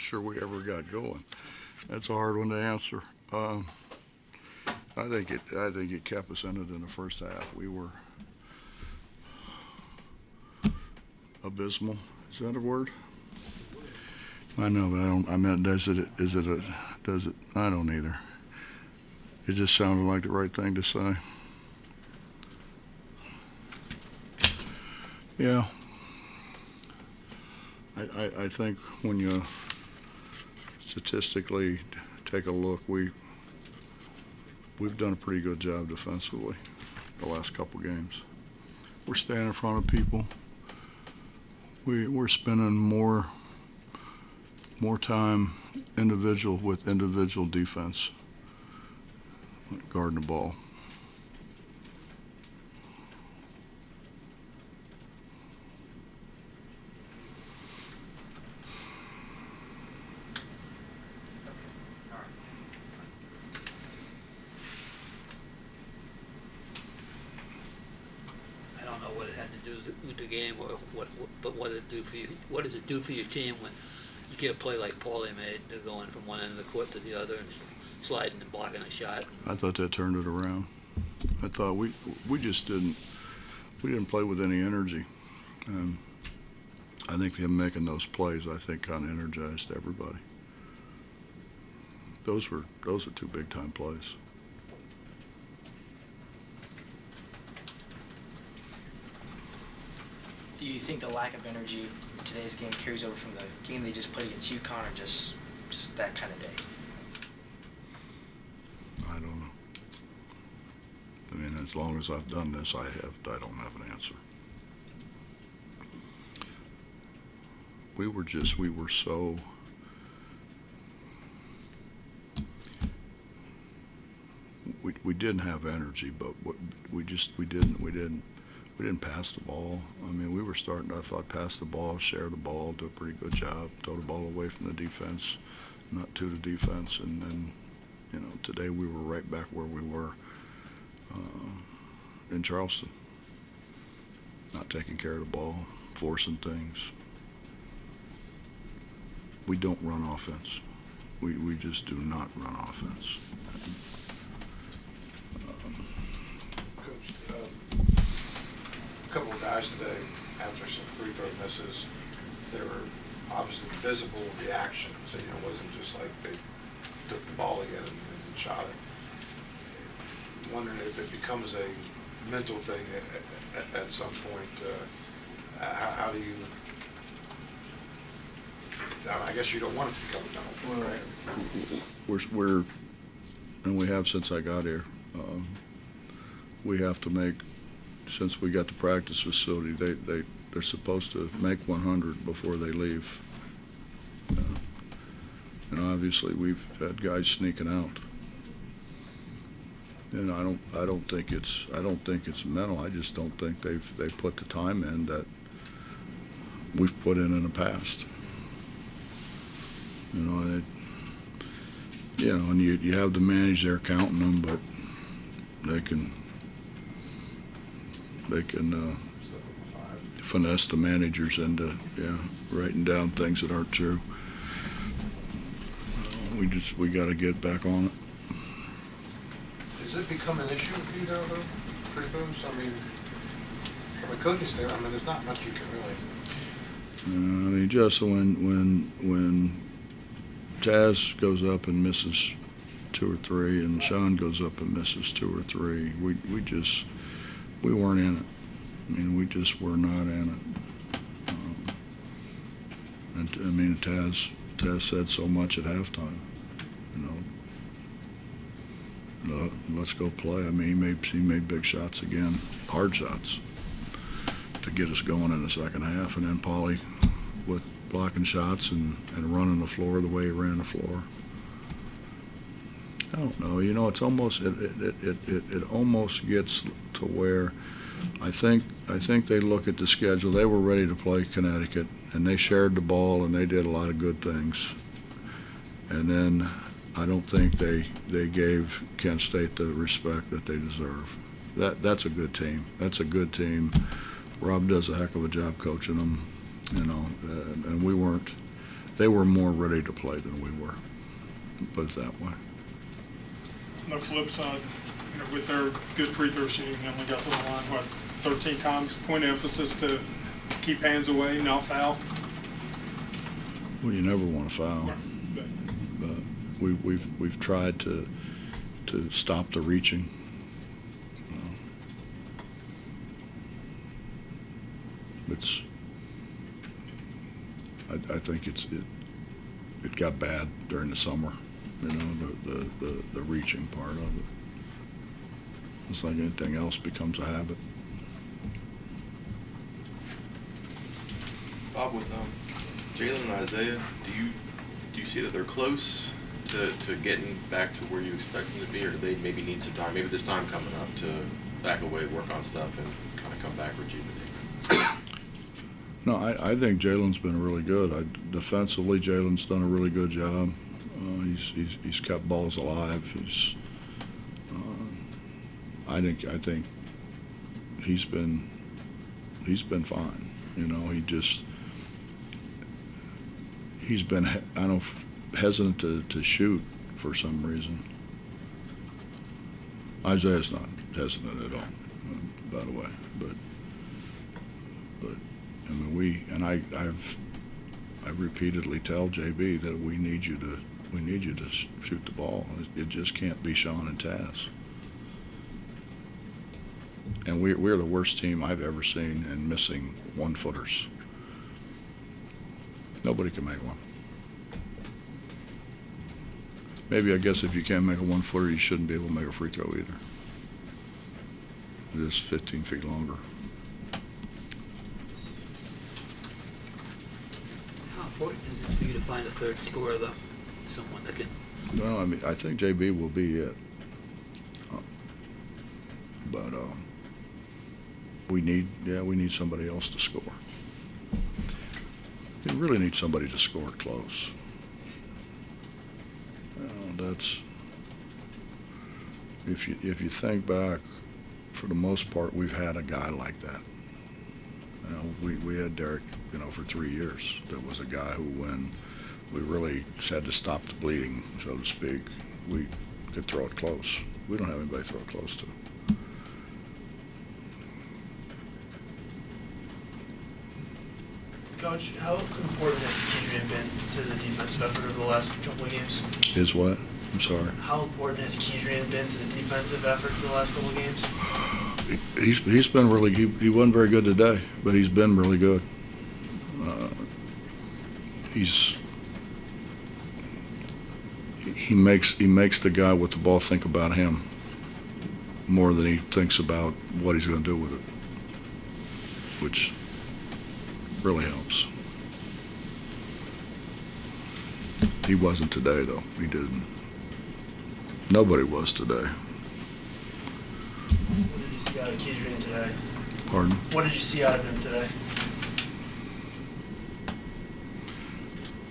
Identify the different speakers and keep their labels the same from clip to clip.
Speaker 1: sure we ever got going. That's a hard one to answer. I think it kept us in it in the first half. We were abysmal. Is that a word? I know, but I don't. I meant, does it? I don't either. It just sounded like the right thing to say. Yeah. I think when you statistically take a look, we've done a pretty good job defensively the last couple games. We're staying in front of people. We're spending more time with individual defense, guarding the ball.
Speaker 2: I don't know what it had to do with the game, or but what did it do for you? What does it do for your team when you get a play like Paulie made, they're going from one end of the court to the other and sliding and blocking a shot?
Speaker 1: I thought that turned it around. I thought we just didn't play with any energy. I think him making those plays, I think, kind of energized everybody. Those were two big time plays.
Speaker 3: Do you think the lack of energy in today's game carries over from the game they just played against UConn, or just that kind of day?
Speaker 1: I don't know. I mean, as long as I've done this, I don't have an answer. We were so we didn't have energy, but we didn't pass the ball. I mean, we were starting, I thought, pass the ball, share the ball, do a pretty good job, throw the ball away from the defense, not to the defense. And then, today we were right back where we were in Charleston, not taking care of the ball, forcing things. We don't run offense. We just do not run offense.
Speaker 4: Coach, a couple of guys today, after some free throw misses, they were obviously visible reactions. So, it wasn't just like they took the ball again and shot it. I'm wondering if it becomes a mental thing at some point. How do you? I guess you don't want it to become a mental thing, right?
Speaker 1: We're and we have since I got here. We have to make, since we got the practice facility, they're supposed to make 100 before they leave. And obviously we've had guys sneaking out. And I don't think it's mental. I just don't think they've put the time in that we've put in the past. And you have to manage their counting them, but they can finesse the managers into writing down things that aren't true. We got to get back on it.
Speaker 4: Does it become an issue for you though, free throws? I mean, from a coaching standpoint, there's not much you can really.
Speaker 1: Just when Taz goes up and misses 2 or 3, and Sean goes up and misses 2 or 3, we weren't in it. We just were not in it. Taz said so much at halftime. Let's go play. He made big shots again, hard shots, to get us going in the second half, and then Paulie with blocking shots and running the floor the way he ran the floor. I don't know. It's almost it almost gets to where I think they look at the schedule. They were ready to play Connecticut, and they shared the ball, and they did a lot of good things. And then I don't think they gave Kent State the respect that they deserve. That's a good team. That's a good team. Rob does a heck of a job coaching them, and we weren't they were more ready to play than we were. Put it that way.
Speaker 5: On the flip side, with their good free throw shooting, they only got to the line, 13 times. Point of emphasis to keep hands away, not foul.
Speaker 1: Well, you never want to foul.
Speaker 5: But
Speaker 1: But we've tried to stop the reaching. It's I think it got bad during the summer, the reaching part of it. It's like anything else becomes a habit.
Speaker 6: Bob, with Jalen and Isaiah, do you see that they're close to getting back to where you expect them to be, or do they maybe need some time, maybe this time coming up, to back away, work on stuff, and kind of come back rejuvenated?
Speaker 1: No, I think Jalen's been really good. Defensively, Jalen's done a really good job. He's kept balls alive. I think he's been fine. He's been hesitant to shoot for some reason. Isaiah's not hesitant at all, by the way, but I mean I repeatedly tell JB that we need you to shoot the ball. It just can't be Sean and Taz. And we're the worst team I've ever seen in missing 1-footers. Nobody can make one. Maybe I guess if you can't make a 1-footer, you shouldn't be able to make a free throw either. It is 15 feet longer.
Speaker 2: How important is it for you to find a third scorer, though? Someone that can.
Speaker 1: Well, I mean, I think JB will be it. But we need somebody else to score. We really need somebody to score close. That's if you think back, for the most part, we've had a guy like that. We had Derek, for 3 years. That was a guy who, when we really had to stop the bleeding, so to speak, we could throw it close. We don't have anybody to throw it close to.
Speaker 7: Coach, how important has Kedrian been to the defensive effort over the last couple of games?
Speaker 1: Is what? I'm sorry.
Speaker 7: How important has Kedrian been to the defensive effort for the last couple of games?
Speaker 1: He's been really. He wasn't very good today, but he's been really good. He makes the guy with the ball think about him more than he thinks about what he's going to do with it, which really helps. He wasn't today, though. He didn't. Nobody was today.
Speaker 7: What did you see out of Kedrian today?
Speaker 1: Pardon?
Speaker 7: What did you see out of him today?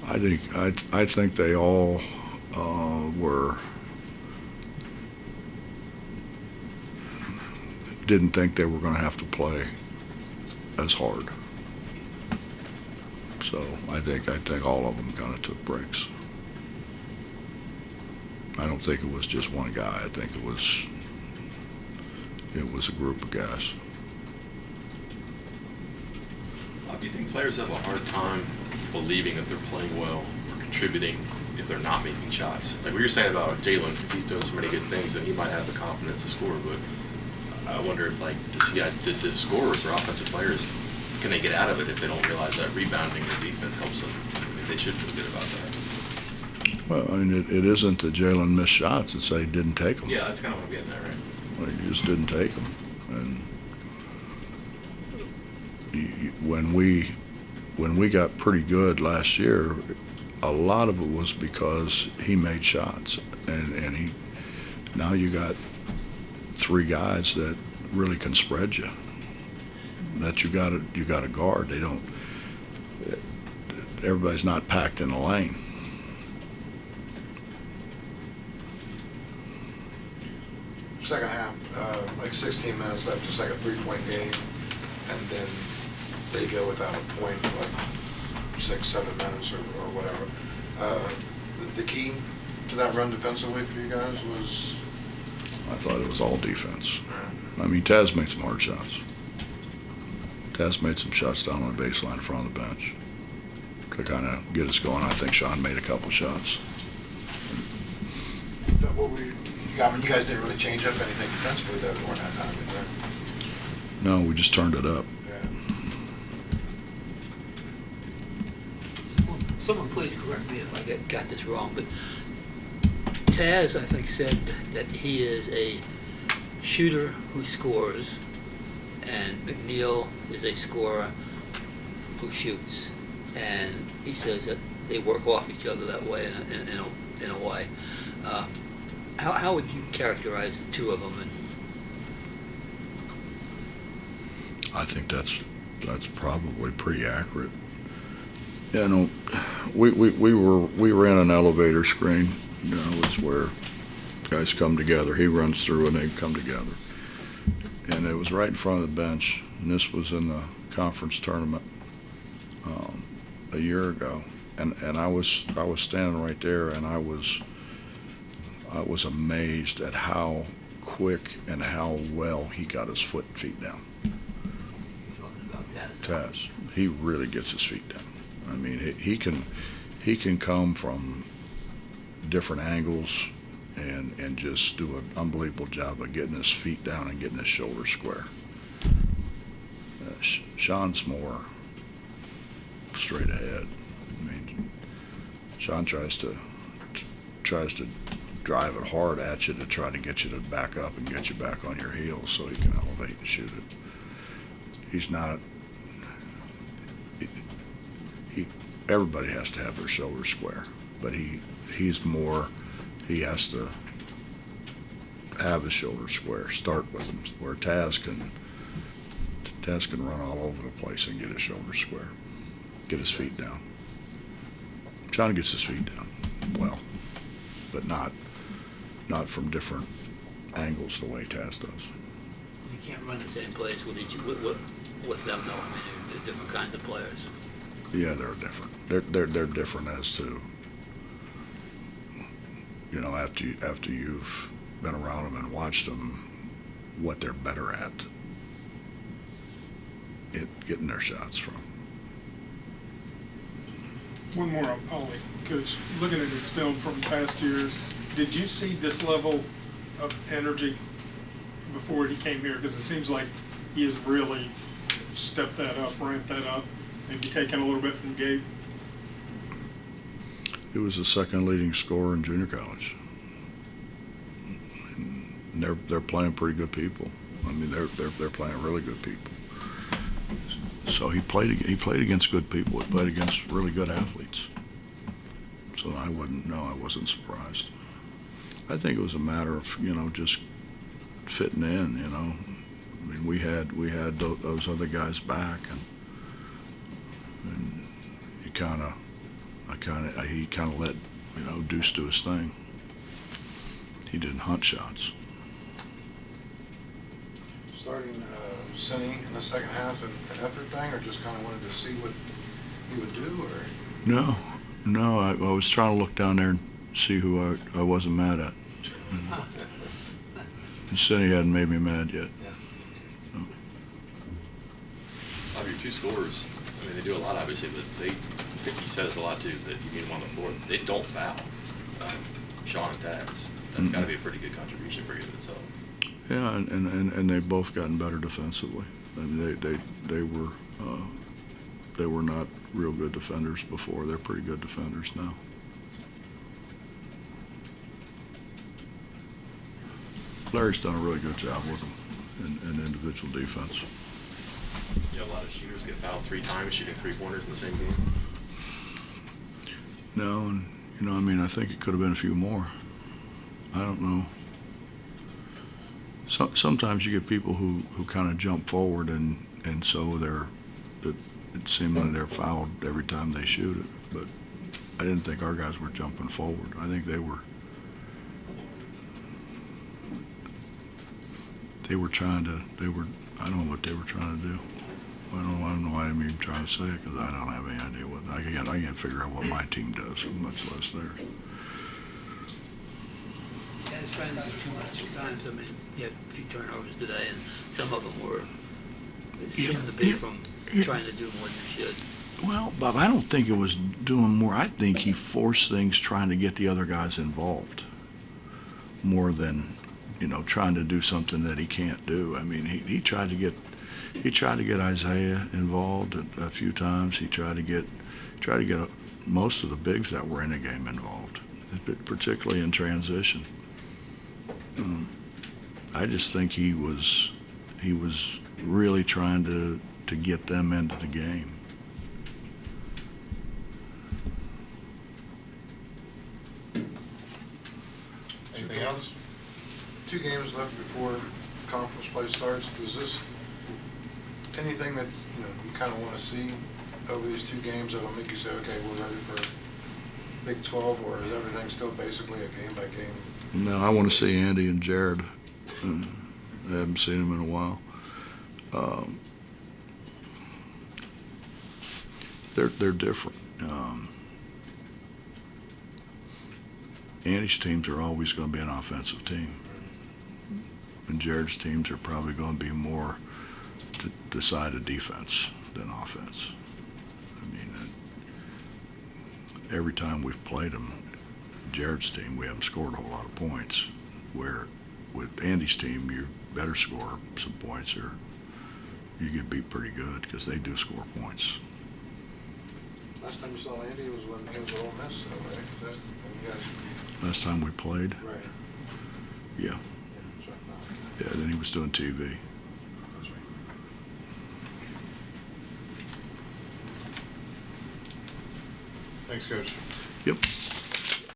Speaker 1: I think they all didn't think they were going to have to play as hard. So I think all of them kind of took breaks. I don't think it was just one guy. I think it was a group of guys.
Speaker 6: Do you think players have a hard time believing that they're playing well or contributing if they're not making shots? Like what you're saying about Jalen, if he's doing so many good things, then he might have the confidence to score. But I wonder if, the scorers or offensive players, can they get out of it if they don't realize that rebounding their defense helps them? I mean, they should feel good about that.
Speaker 1: Well, I mean, it isn't that Jalen missed shots. It's that he didn't take them.
Speaker 6: Yeah, that's kind of what I'm getting at, right?
Speaker 1: Well, he just didn't take them. And when we got pretty good last year, a lot of it was because he made shots, and now you got 3 guys that really can spread you. That you got to guard. They don't. Everybody's not packed in the lane.
Speaker 4: Second half, 16 minutes left, just like a 3-point game, and then they go without a point, 6, 7 minutes or whatever. The key to that run defensively for you guys was?
Speaker 1: I thought it was all defense. I mean, Taz made some hard shots. Taz made some shots down on the baseline in front of the bench to kind of get us going. I think Sean made a couple shots.
Speaker 4: You guys didn't really change up anything defensively though during that time, did you?
Speaker 1: No, we just turned it up.
Speaker 4: Yeah.
Speaker 2: Someone please correct me if I got this wrong, but Taz, I think, said that he is a shooter who scores, and McNeil is a scorer who shoots. And he says that they work off each other that way in a way. How would you characterize the two of them? And
Speaker 1: I think that's probably pretty accurate. You know, we were in an elevator screen. You know, it's where guys come together. He runs through and they come together. And it was right in front of the bench. And this was in the conference tournament a year ago. And I was standing right there, and I was amazed at how quick and how well he got his feet down.
Speaker 2: talking about
Speaker 1: Taz, he really gets his feet down. I mean, he can come from different angles and just do an unbelievable job of getting his feet down and getting his shoulders square. Sean's more straight ahead. I mean, Sean tries to drive it hard at you to try to get you to back up and get you back on your heels so he can elevate and shoot it. He's not. Everybody has to have their shoulders square, but he's more. He has to have his shoulders square. Start with him, where Taz can run all over the place and get his shoulders square, get his feet down. Sean gets his feet down well, but not from different angles the way Taz does.
Speaker 2: You can't run the same plays with them though. I mean, they're different kinds of players.
Speaker 1: Yeah, they're different. They're different as to, you know, after you've been around them and watched them, what they're better at getting their shots from.
Speaker 5: One more on Paulie. Coach, looking at his film from past years, did you see this level of energy before he came here? Because it seems like he has really stepped that up, ramped that up, maybe taken a little bit from Gabe.
Speaker 1: He was the second leading scorer in junior college. And they're playing pretty good people. I mean, they're playing really good people. So he played against good people. He played against really good athletes. So I wasn't surprised. I think it was a matter of, you know, just fitting in, you know. I mean, we had those other guys back, and he kind of let, you know, Deuce do his thing. He didn't hunt shots.
Speaker 4: Starting Cindy in the second half an effort thing, or just kind of wanted to see what he would do, or? No, I
Speaker 1: was trying to look down there and see who I wasn't mad at. And Cindy hadn't made me mad yet.
Speaker 4: Yeah.
Speaker 6: Of your two scorers, I mean, they do a lot, obviously, but I think you said this a lot too, that you need them on the floor. They don't foul. Sean and Taz. That's got to be a pretty good contribution for you in itself.
Speaker 1: Yeah, and they've both gotten better defensively. I mean, they were not real good defenders before. They're pretty good defenders now. Larry's done a really good job with them in individual defense.
Speaker 6: You know, a lot of shooters get fouled 3 times shooting 3-pointers in the same game.
Speaker 1: No, and you know, I mean, I think it could have been a few more. I don't know. Sometimes you get people who kind of jump forward, and so it seems they're fouled every time they shoot it. But I didn't think our guys were jumping forward. I think they were trying to. I don't know what they were trying to do. I don't know why I'm even trying to say it, because I don't have any idea what, I can't figure out what my team does, much less theirs.
Speaker 2: Yeah, it's trying to do too much at times. I mean, you had a few turnovers today, and some of them were, it seemed to be from trying to do more than you should.
Speaker 1: Well, Bob, I don't think it was doing more. I think he forced things trying to get the other guys involved more than, trying to do something that he can't do. I mean, he tried to get Isaiah involved a few times. He tried to get most of the bigs that were in the game involved, particularly in transition. I just think he was really trying to get them into the game.
Speaker 6: Anything else?
Speaker 4: 2 games left before conference play starts. Does this, anything that, you kind of want to see over these 2 games that'll make you say, okay, we're ready for Big 12, or is everything still basically a game-by-game?
Speaker 1: No, I want to see Andy and Jared. I haven't seen them in a while. They're different. Andy's teams are always going to be an offensive team, and Jared's teams are probably going to be more to decide a defense than offense. I mean, every time we've played them, Jared's team, we haven't scored a whole lot of points, where with Andy's team, you better score some points or you get beat pretty good, because they do score points.
Speaker 4: Last time you saw Andy was when he was at Ole Miss, though, right? When you guys,
Speaker 1: Last time we played,
Speaker 4: right.
Speaker 1: yeah,
Speaker 4: Yeah, that's what I thought.
Speaker 1: yeah. Then he was doing TV.
Speaker 4: That's right.
Speaker 6: Thanks, Coach.
Speaker 1: Yep.